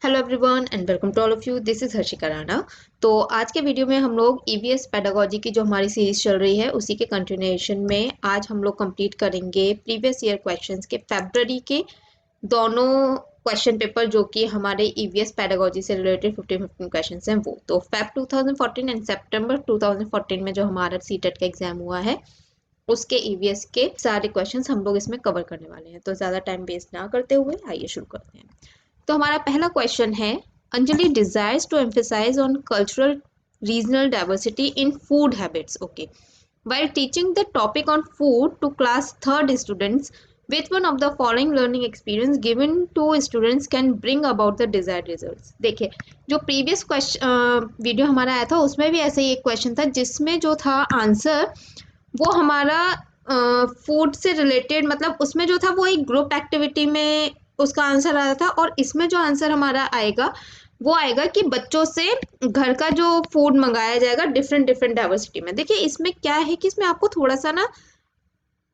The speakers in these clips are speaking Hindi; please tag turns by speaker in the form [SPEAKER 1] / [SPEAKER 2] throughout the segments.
[SPEAKER 1] Hello everyone and welcome to all of you. This is Harshika Rana. तो आज के वीडियो में हम लोग ईवीएस पेडागोजी की जो हमारी सीरीज चल रही है उसी के कंटिन्यूएशन में आज हम लोग कंप्लीट करेंगे प्रीवियस ईयर क्वेश्चंस के फरवरी के दोनों क्वेश्चन पेपर जो कि हमारे ईवीएस पेडागोजी से रिलेटेड 15 क्वेश्चंस हैं वो। तो फेब 2014 एंड सितंबर 2014 में जो हमारा सीटेट का एग्जाम हुआ है उसके ईवीएस के सारे क्वेश्चंस हम लोग इसमें कवर करने वाले हैं। तो ज़्यादा टाइम वेस्ट ना करते हुए आइए शुरू करते हैं। तो हमारा पहला क्वेश्चन है, Anjali desires to emphasise on cultural regional diversity in food habits. Okay, while teaching the topic on food to class third students, which one of the following learning experience given to students can bring about the desired results। देखिए, जो प्रीवियस क्वेश्चन वीडियो हमारा आया था उसमें भी ऐसे ही एक क्वेश्चन था जिसमें जो था आंसर वो हमारा फूड से रिलेटेड, मतलब उसमें जो था वो एक ग्रुप एक्टिविटी में उसका आंसर आया था। और इसमें जो आंसर हमारा आएगा वो आएगा कि बच्चों से घर का जो फूड मंगाया जाएगा डिफरेंट डिफरेंट डाइवर्सिटी में। देखिए इसमें क्या है कि इसमें आपको थोड़ा सा ना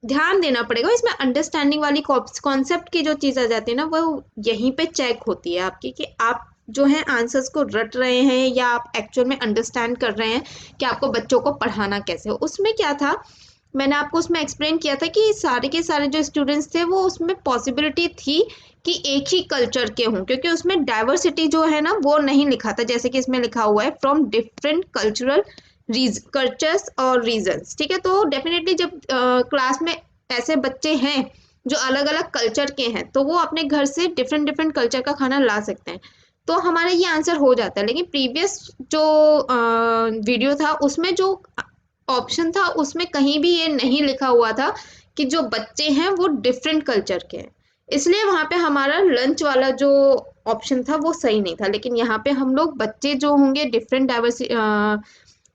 [SPEAKER 1] ध्यान देना पड़ेगा। इसमें अंडरस्टैंडिंग वाली कॉन्सेप्ट की जो चीज़ आ जाती है ना वो यहीं पे चेक होती है आपकी, कि आप जो है आंसर्स को रट रहे हैं या आप एक्चुअल में अंडरस्टैंड कर रहे हैं कि आपको बच्चों को पढ़ाना कैसे हो। उसमें क्या था, मैंने आपको उसमें एक्सप्लेन किया था कि सारे के सारे जो स्टूडेंट्स थे वो उसमें पॉसिबिलिटी थी कि एक ही कल्चर के हों, क्योंकि उसमें डाइवर्सिटी जो है ना वो नहीं लिखा था, जैसे कि इसमें लिखा हुआ है फ्रॉम डिफरेंट कल्चरल कल्चर्स और रीजन्स। ठीक है, तो डेफिनेटली जब क्लास में ऐसे बच्चे हैं जो अलग अलग कल्चर के हैं तो वो अपने घर से डिफरेंट डिफरेंट कल्चर का खाना ला सकते हैं, तो हमारा ये आंसर हो जाता है। लेकिन प्रीवियस जो वीडियो था उसमें जो ऑप्शन था उसमें कहीं भी ये नहीं लिखा हुआ था कि जो बच्चे हैं वो डिफरेंट कल्चर के हैं, इसलिए वहां पे हमारा लंच वाला जो ऑप्शन था वो सही नहीं था। लेकिन यहाँ पे हम लोग बच्चे जो होंगे डिफरेंट डाइवर्सिटी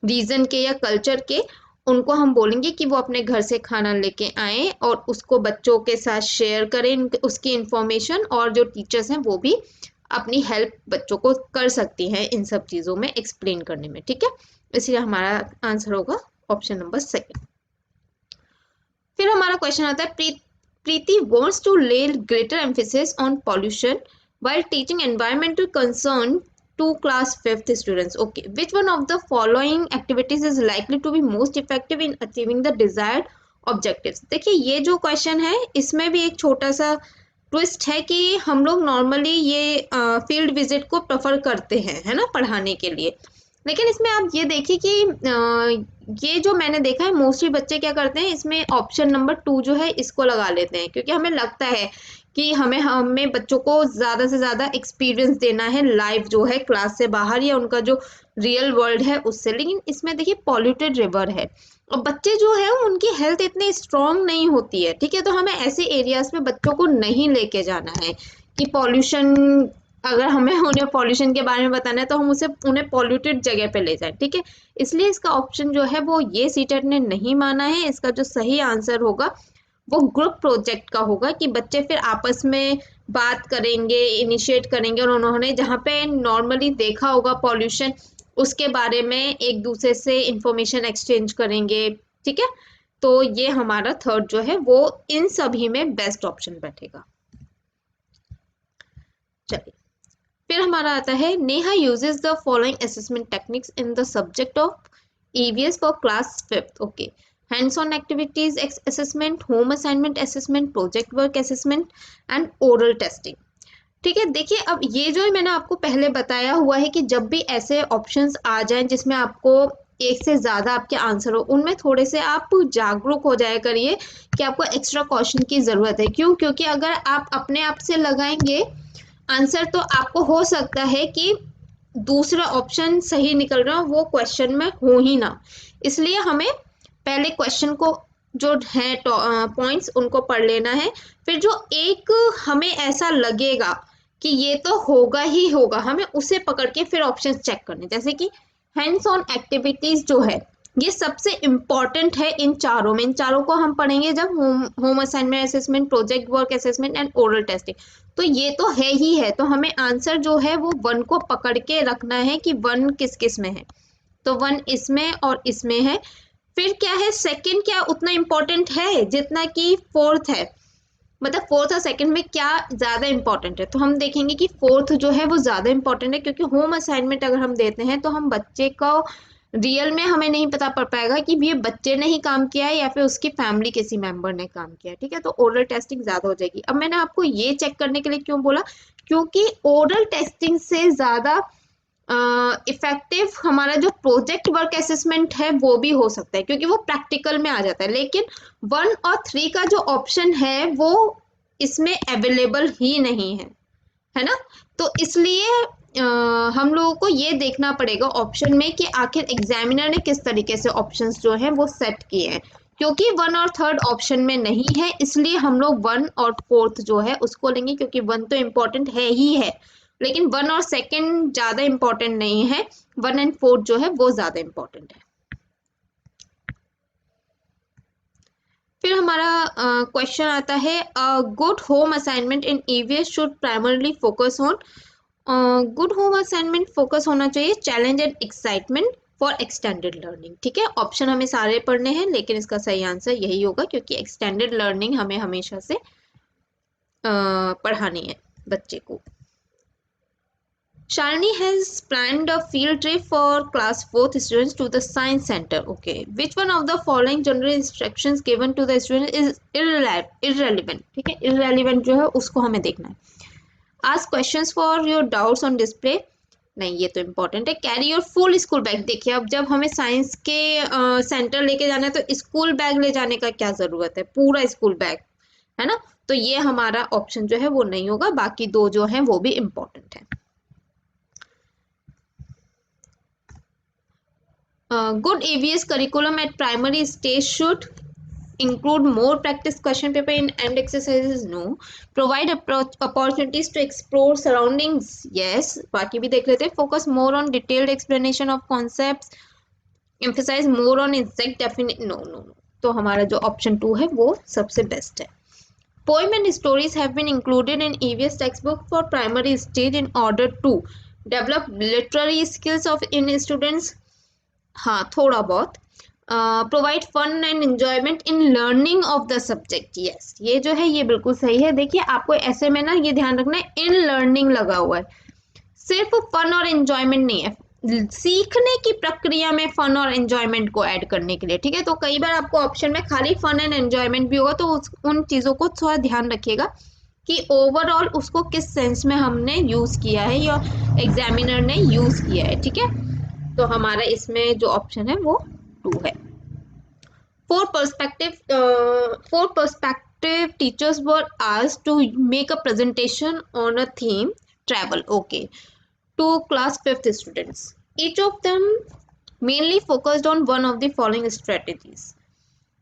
[SPEAKER 1] रीजन के या कल्चर के, उनको हम बोलेंगे कि वो अपने घर से खाना लेके आए और उसको बच्चों के साथ शेयर करें उसकी इंफॉर्मेशन, और जो टीचर्स हैं वो भी अपनी हेल्प बच्चों को कर सकती हैं इन सब चीज़ों में एक्सप्लेन करने में। ठीक है, इसलिए हमारा आंसर होगा ऑप्शन नंबर सेकंड। फिर हमारा क्वेश्चन आता है, प्रीति wants to lay greater emphasis on pollution while teaching environmental concern to class 5th students. Okay, which one of the following activities is likely to be most effective in achieving the desired objectives। देखिए ये जो क्वेश्चन है इसमें भी एक छोटा सा ट्विस्ट है कि हम लोग नॉर्मली ये फील्ड विजिट को प्रेफर करते हैं, है ना, पढ़ाने के लिए। लेकिन इसमें आप ये देखिए कि ये जो मैंने देखा है मोस्टली बच्चे क्या करते हैं, इसमें ऑप्शन नंबर 2 जो है इसको लगा लेते हैं, क्योंकि हमें लगता है कि हमें बच्चों को ज़्यादा से ज़्यादा एक्सपीरियंस देना है लाइव जो है क्लास से बाहर या उनका जो रियल वर्ल्ड है उससे। लेकिन इसमें देखिए पॉल्यूटेड रिवर है और बच्चे जो है उनकी हेल्थ इतनी स्ट्रांग नहीं होती है। ठीक है, तो हमें ऐसे एरियाज में बच्चों को नहीं लेके जाना है कि पॉल्यूशन, अगर हमें उन्हें पॉल्यूशन के बारे में बताना है तो हम उन्हें पॉल्यूटेड जगह पे ले जाएं। ठीक है, इसलिए इसका ऑप्शन जो है वो ये सीटेट ने नहीं माना है। इसका जो सही आंसर होगा वो ग्रुप प्रोजेक्ट का होगा, कि बच्चे फिर आपस में बात करेंगे, इनिशिएट करेंगे और उन्होंने जहाँ पे नॉर्मली देखा होगा पॉल्यूशन उसके बारे में एक दूसरे से इंफॉर्मेशन एक्सचेंज करेंगे। ठीक है, तो ये हमारा थर्ड जो है वो इन सभी में बेस्ट ऑप्शन बैठेगा। चलिए फिर हमारा आता है, Neha uses the following assessment techniques in the subject of EVS for class 5th। Okay, hands on activities assessment, home assignment assessment, project work assessment and oral testing. ठीक है, देखिए अब ये जो मैंने आपको पहले बताया हुआ है कि जब भी ऐसे ऑप्शंस आ जाएं जिसमें आपको एक से ज़्यादा आपके आंसर हो, उनमें थोड़े से आप जागरूक हो जाया करिए कि आपको एक्स्ट्रा क्वेश्चन की ज़रूरत है। क्यों? क्योंकि अगर आप अपने आप से लगाएंगे आंसर तो आपको हो सकता है कि दूसरा ऑप्शन सही निकल रहा हो वो क्वेश्चन में हो ही ना। इसलिए हमें पहले क्वेश्चन को जो है पॉइंट्स उनको पढ़ लेना है, फिर जो एक हमें ऐसा लगेगा कि ये तो होगा ही होगा हमें उसे पकड़ के फिर ऑप्शन चेक करने। जैसे कि हैंड्स ऑन एक्टिविटीज जो है ये सबसे इम्पॉर्टेंट है इन चारों में। इन चारों को हम पढ़ेंगे जब home assignment assessment, project work assessment and oral testing. तो ये तो है ही है, तो हमें आंसर जो है वो 1 को पकड़ के रखना है कि 1 किस किस में है। तो 1 इसमें और इसमें है। फिर क्या है, सेकंड क्या उतना इम्पोर्टेंट है जितना कि फोर्थ है। मतलब फोर्थ और सेकंड में क्या ज़्यादा इंपॉर्टेंट है, तो हम देखेंगे कि फोर्थ जो है वो ज़्यादा इंपॉर्टेंट है, क्योंकि होम असाइनमेंट अगर हम देते हैं तो हम बच्चे को रियल में हमें नहीं पता पड़ पाएगा कि ये बच्चे ने ही काम किया है या फिर उसकी फैमिली किसी मेंबर ने काम किया है, ठीक है। तो ओरल टेस्टिंग ज़्यादा हो जाएगी। अब मैंने आपको ये चेक करने के लिए क्यों बोला, क्योंकि ओरल टेस्टिंग से ज़्यादा इफेक्टिव हमारा जो प्रोजेक्ट वर्क असेसमेंट है वो भी हो सकता है, क्योंकि वो प्रैक्टिकल में आ जाता है। लेकिन 1 और 3 का जो ऑप्शन है वो इसमें अवेलेबल ही नहीं है ना। तो इसलिए हम लोगों को ये देखना पड़ेगा ऑप्शन में कि आखिर एग्जामिनर ने किस तरीके से ऑप्शंस जो हैं वो सेट किए हैं। क्योंकि 1 और 3 ऑप्शन में नहीं है, इसलिए हम लोग 1 और 4 जो है उसको लेंगे, क्योंकि 1 तो इम्पोर्टेंट है ही है, लेकिन 1 और 2 ज़्यादा इम्पोर्टेंट नहीं है। 1 और 4 जो है वो ज़्यादा इम्पोर्टेंट है। फिर हमारा क्वेश्चन आता है, good home assignment in EVS should primarily focus on. Good home assignment focus होना चाहिए challenge and excitement for extended learning, ठीक है। ऑप्शन हमें सारे पढ़ने हैं, लेकिन इसका सही आंसर यही होगा, क्योंकि एक्सटेंडेड लर्निंग हमें हमेशा से पढ़ानी है बच्चे को। Shalini has planned a field trip for class 4th students to the science center. Okay, which one of the following general instructions given to the student is irrelevant? ठीक है, irrelevant जो है उसको हमें देखना है। Ask questions for your doubts on display. नहीं, ये तो इम्पोर्टेंट है। Carry your full school bag. देखिए, अब जब हमें साइंस के सेंटर लेके जाना है तो स्कूल बैग ले जाने का क्या ज़रूरत है, पूरा स्कूल बैग, है ना। तो ये हमारा ऑप्शन जो है वो नहीं होगा, बाकी 2 जो हैं वो भी इम्पोर्टेंट है। Good EVS curriculum at primary stage should include more practice question paper in and exercises. No. Provide opportunities to explore surroundings. Yes. बाकी भी देख लेते हैं. Focus more on detailed explanation of concepts. Emphasize more on exact definition. No, no, no. तो हमारा जो option 2 है वो सबसे best है. Poem and stories have been included in EVS textbook for primary stage in order to develop literary skills of in students. हाँ, थोड़ा बहुत। Provide fun and enjoyment in learning of the subject. Yes, ये जो है ये बिल्कुल सही है। देखिए, आपको ऐसे में ना ये ध्यान रखना है, इन लर्निंग लगा हुआ है, सिर्फ फन और एंजॉयमेंट नहीं है, सीखने की प्रक्रिया में फन और एंजॉयमेंट को ऐड करने के लिए, ठीक है। तो कई बार आपको ऑप्शन में खाली फन एंड एंजॉयमेंट भी होगा, तो उन चीज़ों को थोड़ा ध्यान रखिएगा कि ओवरऑल उसको किस सेंस में हमने यूज़ किया है या एग्जामिनर ने यूज़ किया है, ठीक है। तो हमारा इसमें जो ऑप्शन है वो 2 है। Four perspective teachers were asked to make a presentation on a theme travel, okay, to class 5th students. Each of them mainly focused on one of the following strategies.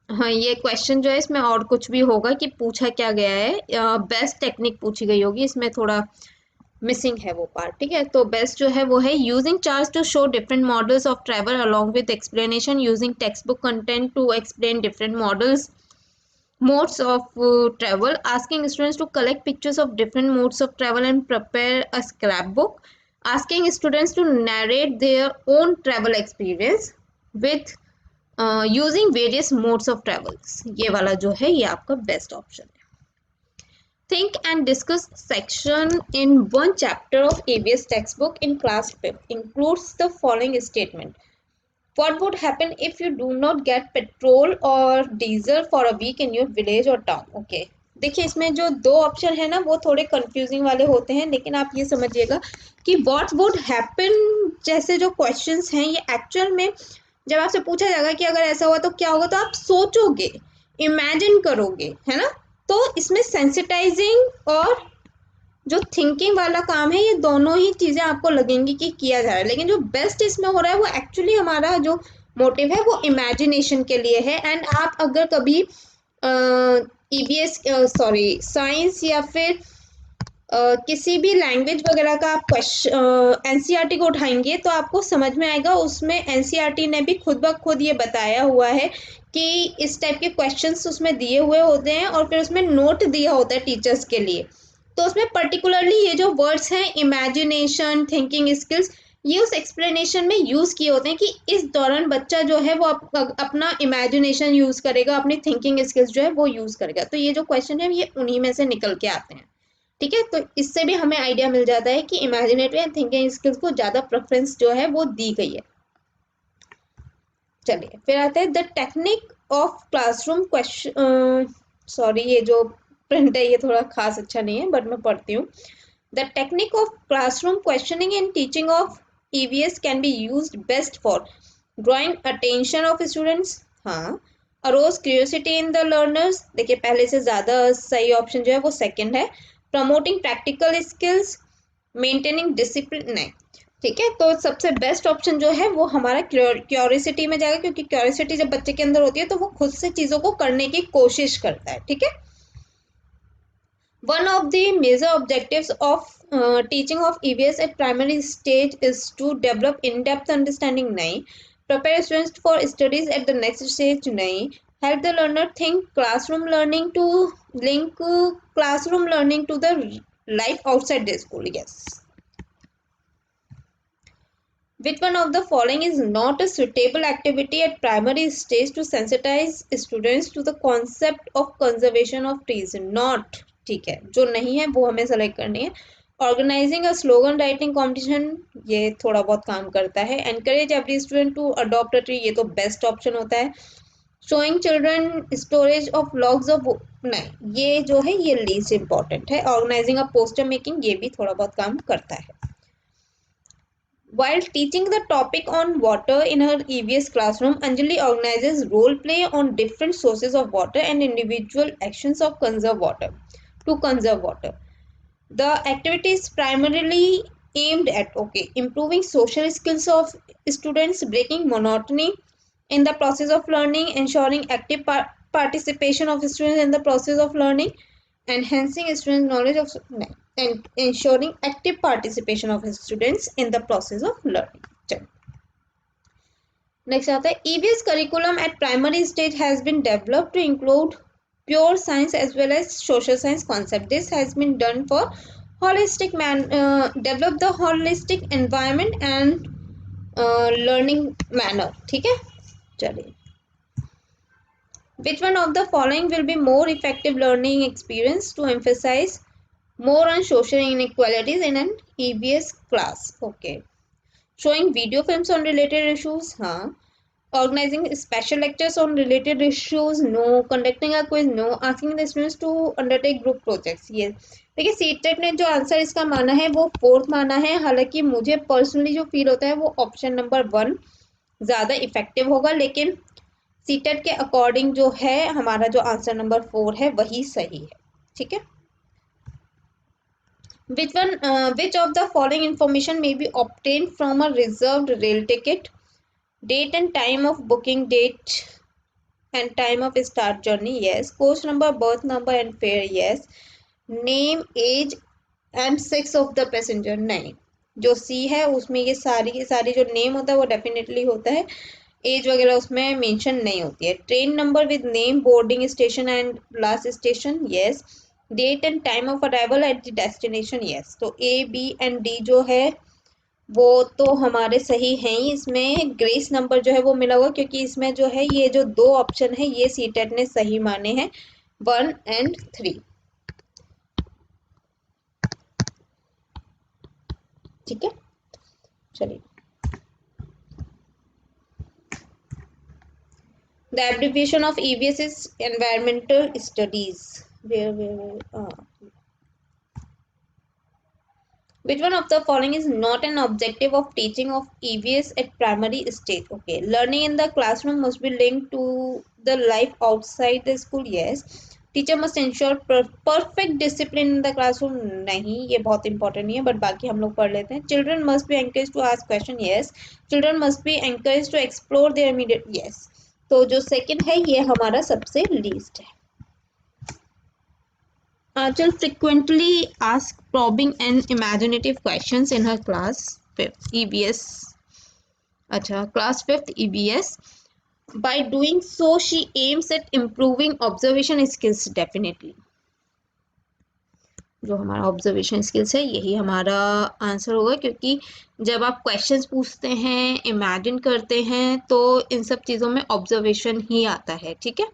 [SPEAKER 1] हाँ, ये क्वेश्चन जो है इसमें और कुछ भी होगा कि पूछा क्या गया है, बेस्ट टेक्निक पूछी गई होगी, इसमें थोड़ा मिसिंग है वो पार्ट, ठीक है। तो बेस्ट जो है वो है using charts to show different models of travel along with explanation, using text book content to explain different models modes of travel, asking students to collect pictures of different modes of travel and prepare a scrapbook, asking students to narrate their own travel experience with using various modes of travels। ये वाला जो है ये आपका बेस्ट ऑप्शन है। Think and discuss section in one chapter of EVS textbook in class 5 includes the following statement. What would happen if you do not get petrol or diesel for a week in your village or town? Okay. देखिए, इसमें जो 2 ऑप्शन है ना वो थोड़े कंफ्यूजिंग वाले होते हैं, लेकिन आप ये समझिएगा कि what would happen जैसे जो क्वेश्चंस हैं ये एक्चुअल में जब आपसे पूछा जाएगा कि अगर ऐसा हुआ तो क्या होगा, तो आप सोचोगे, इमेजिन करोगे, है ना। तो इसमें सेंसिटाइजिंग और जो थिंकिंग वाला काम है ये दोनों ही चीज़ें आपको लगेंगी कि किया जा रहा है, लेकिन जो बेस्ट इसमें हो रहा है वो एक्चुअली हमारा जो मोटिव है वो इमेजिनेशन के लिए है। एंड आप अगर कभी ईवीएस साइंस या फिर किसी भी लैंग्वेज वगैरह का आप एनसीईआरटी को उठाएंगे तो आपको समझ में आएगा, उसमें एनसीईआरटी ने भी खुद ब खुद ये बताया हुआ है कि इस टाइप के क्वेश्चंस उसमें दिए हुए होते हैं और फिर उसमें नोट दिया होता है टीचर्स के लिए। तो उसमें पर्टिकुलरली ये जो वर्ड्स हैं इमेजिनेशन, थिंकिंग स्किल्स, ये उस एक्सप्लेनेशन में यूज किए होते हैं कि इस दौरान बच्चा जो है वो अपना इमेजिनेशन यूज करेगा, अपनी थिंकिंग स्किल्स जो है वो यूज करेगा। तो ये जो क्वेश्चन है ये उन्हीं में से निकल के आते हैं। ठीक है, तो इससे भी हमें आइडिया मिल जाता है कि इमेजिनेटिव एंड थिंकिंग स्किल्स को ज्यादा प्रेफरेंस जो है वो दी गई है। चलिए फिर आते हैं the technique of classroom question. Sorry, ये जो प्रिंट है ये थोड़ा खास अच्छा नहीं है, बट मैं पढ़ती हूँ। The technique of classroom questioning and teaching of EVS can be used best for drawing attention of students, हाँ, arose curiosity in the learners, देखिए पहले से ज्यादा सही ऑप्शन जो है वो सेकंड है। Promoting practical skills, maintaining discipline, नहीं, ठीक है, तो सबसे बेस्ट ऑप्शन जो है वो हमारा क्यूरियोसिटी में जाएगा, क्योंकि क्यूरियोसिटी जब बच्चे के अंदर होती है तो वो खुद से चीजों को करने की कोशिश करता है। ठीक है, one of the major objectives of teaching of EVS at primary stage is to develop in-depth understanding, नहीं, prepare students for studies at the next stage, नहीं, help the learner think classroom learning to link classroom learning to the life outside the school, yes. Which one of the following is not a suitable activity at primary stage to sensitize students to the concept of conservation of trees? Not, ठीक है, जो नहीं है वो हमें सेलेक्ट करनी है। Organising a slogan writing competition, ये थोड़ा बहुत काम करता है। Encourage every student to adopt a tree, ये तो बेस्ट ऑप्शन होता है। Showing children storage of logs of, नहीं, ये जो है ये लीस्ट इंपॉर्टेंट है। ऑर्गेनाइजिंग अ पोस्टर मेकिंग, ये भी थोड़ा बहुत काम करता है। While teaching the topic on water in her EVS classroom, Anjali organizes role play on different sources of water and individual actions of conserve water to conserve water. The activity is primarily aimed at, okay, improving social skills of students, breaking monotony in the process of learning, ensuring active participation of students in the process of learning, enhancing students' knowledge of, and ensuring active participation of students in the process of learning. Next आता है EVS curriculum at primary stage has been developed to include pure science as well as social science concept. This has been done for holistic develop the holistic environment and learning manner. ठीक है, चलिए, which one of the following will be more effective learning experience to emphasize more on social inequalities in an EVS class? Okay, showing video films on related issues, हाँ, organizing special lectures on related issues, no, conducting a quiz, no, asking the students to undertake group projects, ये देखिए सीटेट ने जो आंसर इसका माना है वो फोर्थ माना है। हालांकि मुझे पर्सनली जो फील होता है वो ऑप्शन नंबर 1 ज्यादा इफेक्टिव होगा, लेकिन सीटेट के अकॉर्डिंग जो है हमारा जो आंसर नंबर 4 है वही सही है। ठीक है, which of the following information may be obtained from a reserved rail ticket? Date and time of booking, date and time of start journey, yes. Coach number, birth number and fare, yes. Name, age and sex of the passenger, नहीं। जो सी है उसमें ये सारी की सारी जो नेम होता है वो डेफिनेटली होता है, एज वगैरह उसमें मेंशन नहीं होती है। Train number with name, boarding station and last station, yes. Date and time of arrival at the destination, yes. तो ए, बी एंड डी जो है वो तो हमारे सही हैं ही। इसमें ग्रेस नंबर जो है वो मिला हुआ, क्योंकि इसमें जो है ये जो 2 ऑप्शन है ये सीटेट ने सही माने हैं, 1 and 3। ठीक है, चलिए, the abbreviation of EVS is environmental studies, which one of the following is not an objective of teaching of EVS at primary stage? Okay, learning in the classroom must be linked to the life outside the school, yes. Teacher must ensure perfect discipline in the classroom, नहीं, ये बहुत इंपॉर्टेंट नहीं है, बट बाकी हम लोग पढ़ लेते हैं। Children must be encourage to ask question, yes. Children must be encourage to explore their immediate, yes. तो जो सेकंड है ये हमारा सबसे लीस्ट है। Achal frequently asked probing and imaginative questions in her class 5th EVS. अच्छा, class 5th EVS. By doing so, she aims at improving observation skills, definitely. जो हमारा ऑब्जर्वेशन स्किल्स है यही हमारा आंसर होगा, क्योंकि जब आप क्वेश्चंस पूछते हैं, इमेजिन करते हैं, तो इन सब चीज़ों में ऑब्जर्वेशन ही आता है, ठीक है।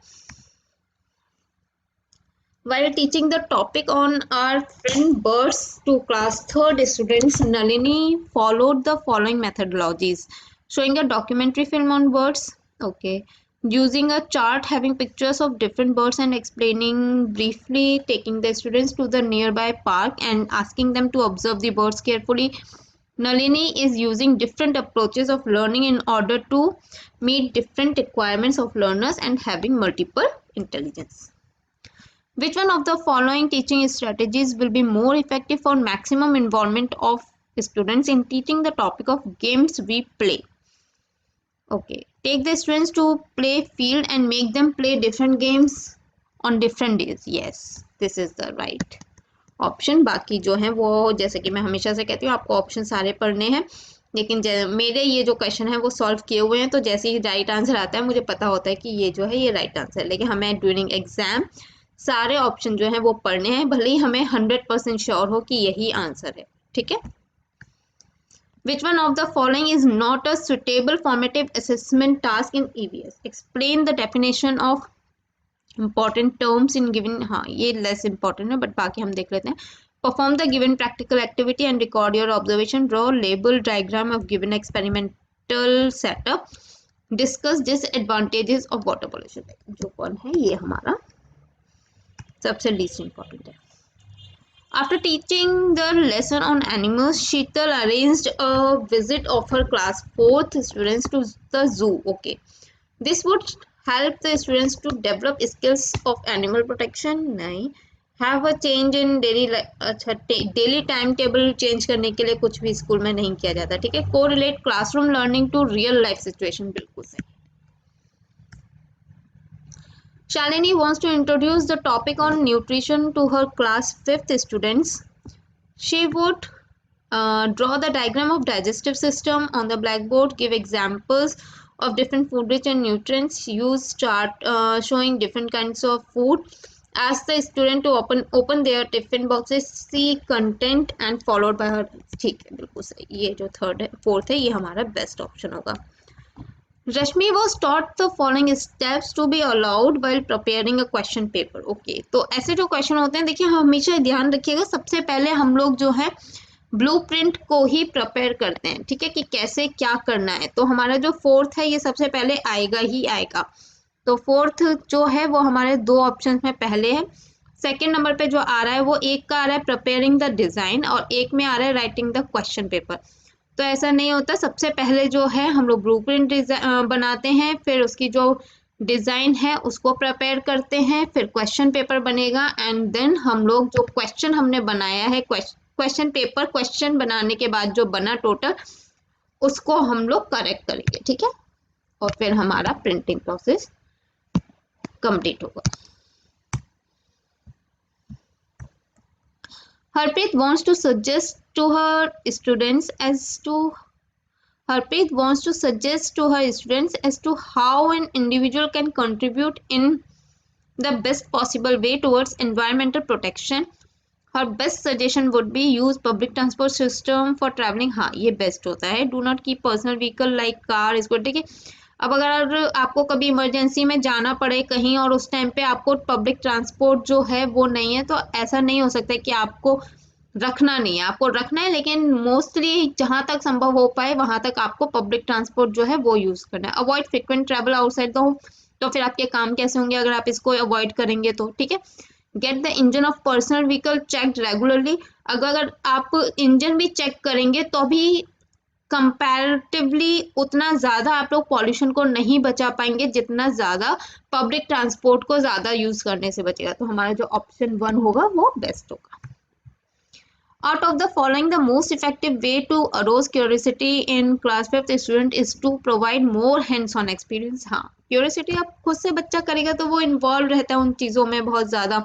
[SPEAKER 1] While teaching the topic on our friend birds to class 3rd students, Nalini followed the following methodologies: showing a documentary film on birds, okay, using a chart having pictures of different birds and explaining briefly, taking the students to the nearby park and asking them to observe the birds carefully. Nalini is using different approaches of learning in order to meet different requirements of learners and having multiple intelligence. Which one of the following teaching strategies will be more effective for maximum involvement of students in teaching the topic of games we play? Okay, take the students to play field and make them play different games on different days. Yes, this is the right option. बाकी जो है वो जैसे कि मैं हमेशा से कहती हूँ, आपको ऑप्शन सारे पढ़ने हैं, लेकिन मेरे ये जो क्वेश्चन है वो सॉल्व किए हुए हैं, तो जैसे ही राइट आंसर आता है मुझे पता होता है कि ये जो है ये राइट आंसर है, लेकिन हमें ड्यूरिंग एग्जाम सारे ऑप्शन जो है वो पढ़ने हैं, भले ही हमें 100% श्योर हो कि यही आंसर है, ठीक है। Which one of the following is not a suitable formative assessment task in EVS? Explain the definition of important terms in given, हाँ ये less important है, but बाकी हम देख लेते हैं। Perform the given practical activity and record your observation. Draw label diagram of given experimental setup. Discuss disadvantages of water pollution. जो कौन है ये हमारा सबसे least important है। After teaching the lesson on animals, Sheetal arranged a visit of her class 4th students to the zoo. Okay, this would help the students to develop skills of animal protection. नहीं, have a change in daily अच्छा daily timetable change करने के लिए कुछ भी स्कूल में नहीं किया जाता, ठीक है। Correlate classroom learning to real life situation, बिल्कुल सही। Shalini wants to introduce the topic on nutrition to her class 5th students. She would draw the diagram of digestive system on the blackboard, give examples of different food rich and nutrients, use chart showing different kinds of food, ask the student to open their tiffin boxes, see content and followed by her। ठीक है, बिल्कुल सही। ये जो 3rd है 4th है ये हमारा बेस्ट ऑप्शन होगा। Rashmi was taught the following steps to be allowed while preparing a question paper. Okay, तो ऐसे जो क्वेश्चन होते हैं, देखिए हमेशा ध्यान रखिएगा, सबसे पहले हम लोग जो है ब्लूप्रिंट को ही प्रिपेयर करते हैं, ठीक है, कि कैसे क्या करना है। तो हमारा जो 4th है ये सबसे पहले आएगा ही आएगा। तो 4th जो है वो हमारे 2 ऑप्शन में पहले है। सेकेंड नंबर पे जो आ रहा है वो एक का आ रहा है प्रिपेयरिंग द डिजाइन, और एक में आ रहा है राइटिंग द क्वेश्चन पेपर। तो ऐसा नहीं होता, सबसे पहले जो है हम लोग ब्लूप्रिंट बनाते हैं, फिर उसकी जो डिज़ाइन है उसको प्रिपेयर करते हैं, फिर क्वेश्चन पेपर बनेगा, एंड देन हम लोग जो क्वेश्चन हमने बनाया है, क्वेश्चन पेपर क्वेश्चन बनाने के बाद जो बना टोटल उसको हम लोग करेक्ट करेंगे, ठीक है, और फिर हमारा प्रिंटिंग प्रोसेस कंप्लीट होगा। Harpreet wants to suggest to her students as to how an individual can contribute in the best possible way towards environmental protection. Her best suggestion would be use public transport system for traveling. हाँ ये बेस्ट होता है। Do not keep personal vehicle like car is good, ठीक है। अब अगर आपको कभी इमरजेंसी में जाना पड़े कहीं और उस टाइम पे आपको पब्लिक ट्रांसपोर्ट जो है वो नहीं है, तो ऐसा नहीं हो सकता कि आपको रखना नहीं है, आपको रखना है, लेकिन मोस्टली जहाँ तक संभव हो पाए वहाँ तक आपको पब्लिक ट्रांसपोर्ट जो है वो यूज़ करना है। Avoid frequent travel outside the home, तो फिर आपके काम कैसे होंगे अगर आप इसको अवॉइड करेंगे तो, ठीक है। Get the engine of personal vehicle checked regularly, अगर आप इंजन भी चेक करेंगे तो भी कंपैरेटिवली उतना ज़्यादा आप लोग पॉल्यूशन को नहीं बचा पाएंगे जितना ज़्यादा पब्लिक ट्रांसपोर्ट को ज़्यादा यूज़ करने से बचेगा। तो हमारा जो ऑप्शन 1 होगा वो बेस्ट होगा। Out of the following, the most effective way to arouse curiosity in class 5th student is to provide more hands-on experience. हाँ, curiosity आप खुद से बच्चा करेगा तो वो इन्वॉल्व रहता है उन चीज़ों में बहुत ज़्यादा,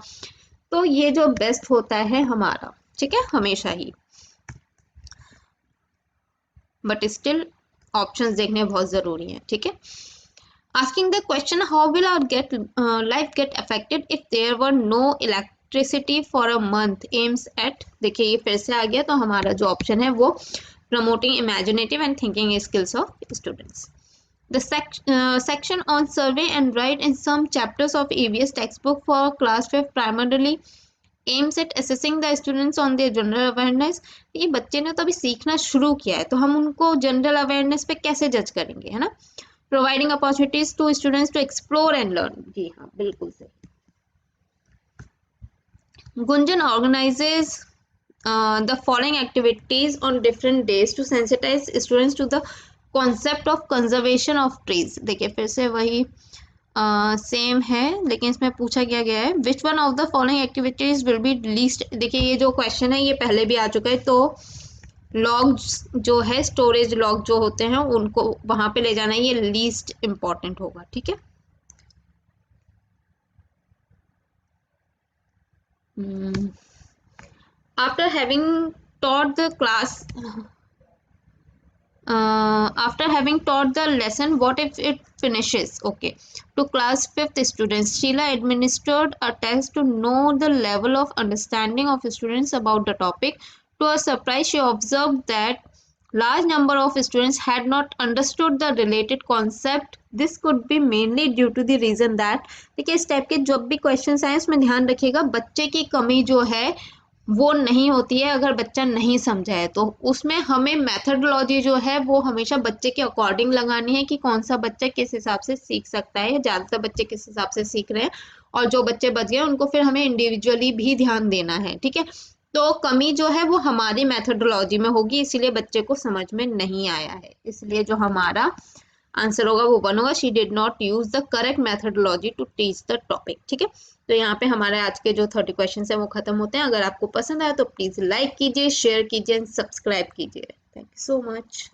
[SPEAKER 1] तो ये जो बेस्ट होता है हमारा, ठीक है, हमेशा ही। बट स्टिल ऑप्शंस देखने बहुत ज़रूरी हैं, ठीक है। Asking the question, how will our life get affected if there were no electricity for a month aims at, देखिए ये फिर से आ गया, तो हमारा जो ऑप्शन है वो promoting imaginative and thinking skills of students. The section on survey and write in some chapters of EVS textbook for class 5 primarily aims at assessing the students on their general awareness. ये बच्चे ने तो अभी सीखना शुरू किया है, तो हम उनको जनरल अवेयरनेस पे कैसे जज करेंगे, है ना. Providing opportunities to students to explore and learn, जी हाँ बिल्कुल सही. Gunjan organizes the following activities on different days to sensitize students to the concept of conservation of trees. देखिए फिर से वही सेम है, लेकिन इसमें पूछा गया है which one of the following activities will be least. देखिए ये जो क्वेश्चन है ये पहले भी आ चुका है, तो लॉग्स जो है स्टोरेज लॉग जो होते हैं उनको वहां पे ले जाना है, ये लीस्ट इंपॉर्टेंट होगा. ठीक है. After having taught the class after having taught the lesson, what if it finishes? Okay, to class 5th students, Sheila administered a test to know the level of understanding of students about the topic. To her surprise, she observed that large number of students had not understood the related concept. This could be mainly due to the reason that, देखिए इस टाइप के जब भी क्वेश्चन आए उसमें ध्यान रखिएगा बच्चे की कमी जो है वो नहीं होती है अगर बच्चा नहीं समझा है, तो उसमें हमें मेथडोलॉजी जो है वो हमेशा बच्चे के अकॉर्डिंग लगानी है कि कौन सा बच्चा किस हिसाब से सीख सकता है, ज़्यादातर बच्चे किस हिसाब से सीख रहे हैं, और जो बच्चे बच गए उनको फिर हमें इंडिविजुअली भी ध्यान देना है. ठीक है. तो कमी जो है वो हमारी मेथडोलॉजी में होगी, इसीलिए बच्चे को समझ में नहीं आया है, इसलिए जो हमारा आंसर होगा वो 1 होगा. She did not use the correct methodology to teach the topic. ठीक है. तो यहाँ पे हमारे आज के जो 30 क्वेश्चन है वो खत्म होते हैं. अगर आपको पसंद आया तो प्लीज लाइक कीजिए, शेयर कीजिए, सब्सक्राइब कीजिए. Thank you so much.